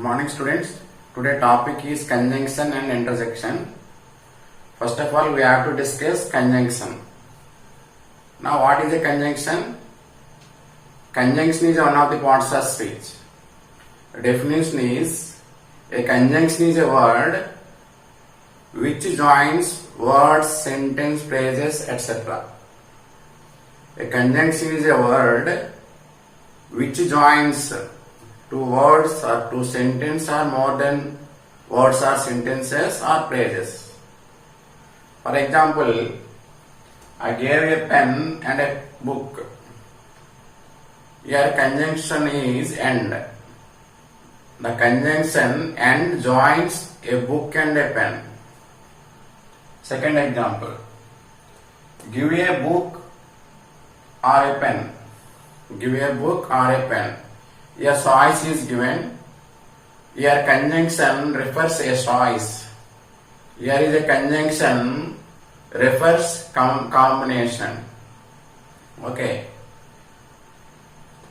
Morning students. Today topic is conjunction and interjection. First of all, we have to discuss conjunction. Now, what is a conjunction? Conjunction is one of the parts of speech. The definition is a conjunction is a word which joins words, sentence, phrases, etc. A conjunction is a word which joins two words or two sentences or more than words or sentences or phrases. For example, I gave a pen and a book. Here conjunction is and. The conjunction and joins a book and a pen. Second example, give a book or a pen. Give a book or a pen. A choice is given. Here conjunction refers a choice. Here is a conjunction refers combination. Okay.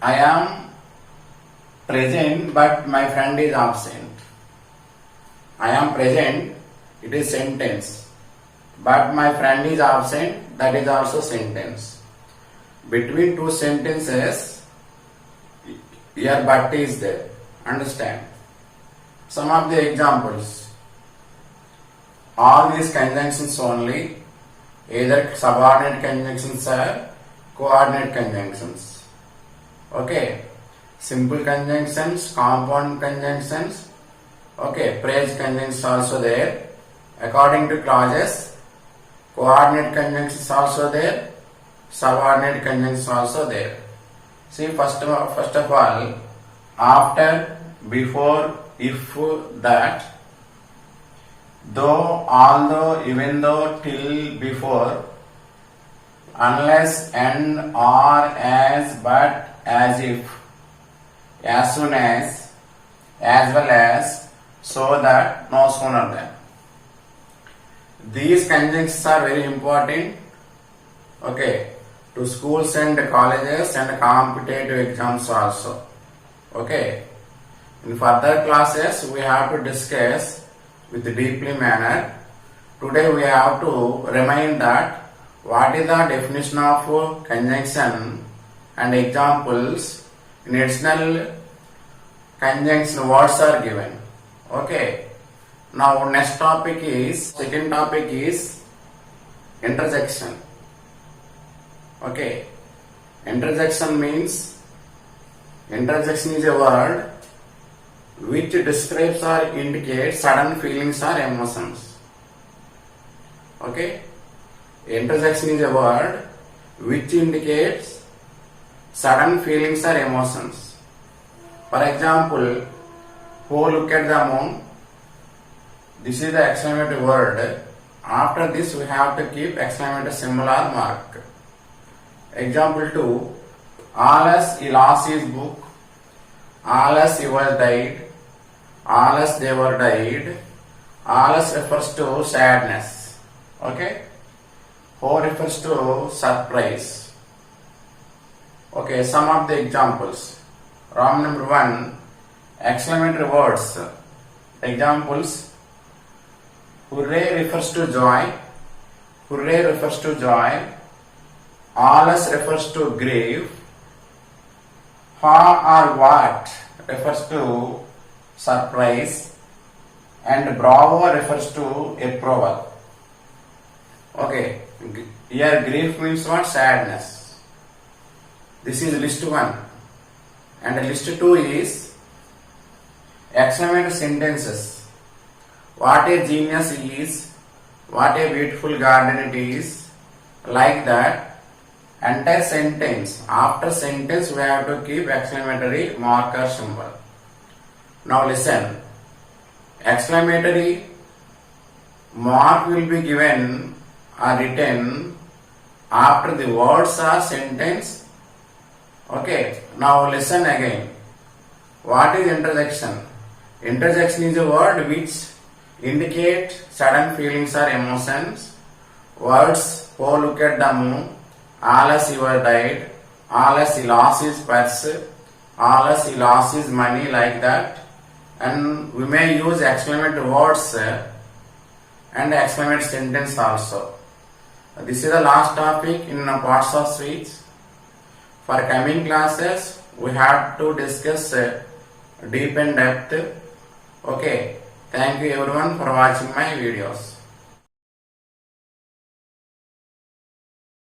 I am present but my friend is absent. I am present, it is sentence. But my friend is absent, that is also sentence. Between two sentences, here but is there. Understand? Some of the examples. All these conjunctions only, either subordinate conjunctions or coordinate conjunctions. Okay. Simple conjunctions, compound conjunctions. Okay. Phrase conjunctions also there. According to clauses, coordinate conjunctions also there. Subordinate conjunctions also there. See, first of all, after, before, if, that, though, although, even though, till, before, unless, and, or, as, but, as if, as soon as well as, so that, no sooner than. These conjunctions are very important. Okay. To schools and colleges and competitive exams also. Okay. In further classes, we have to discuss with deeply manner. Today we have to remind that what is the definition of conjunction and examples in additional conjunction words are given. Okay. Now second topic is interjection. Okay. Interjection is a word which describes or indicates sudden feelings or emotions. Okay. Interjection is a word which indicates sudden feelings or emotions. For example, who look at the moon? This is the exclamatory word. After this we have to keep exclamatory symbol or mark. Example 2, Alas he lost his book, Alas he was died, Alas they were died. Alas refers to sadness. Okay. Who refers to surprise. Okay, some of the examples. Roman number 1, exclamatory words. Examples, hooray refers to joy, hooray refers to joy. Alas refers to grief. Ha or what refers to surprise. And bravo refers to approval. Okay. Here grief means what? Sadness. This is list 1. And list 2 is exclamatory sentences. What a genius is. What a beautiful garden it is. Like that. Entire sentence. After sentence we have to keep exclamatory marker symbol. Now listen. Exclamatory mark will be given or written after the words or sentence. Okay. Now listen again. What is interjection? Interjection is a word which indicates sudden feelings or emotions. Words, oh look at the moon. Alas he was died, alas he lost his purse, alas he lost his money, like that. and we may use exclamatory words and exclamatory sentence also. This is the last topic in parts of speech. For coming classes, we have to discuss deep and depth. Okay, thank you everyone for watching my videos.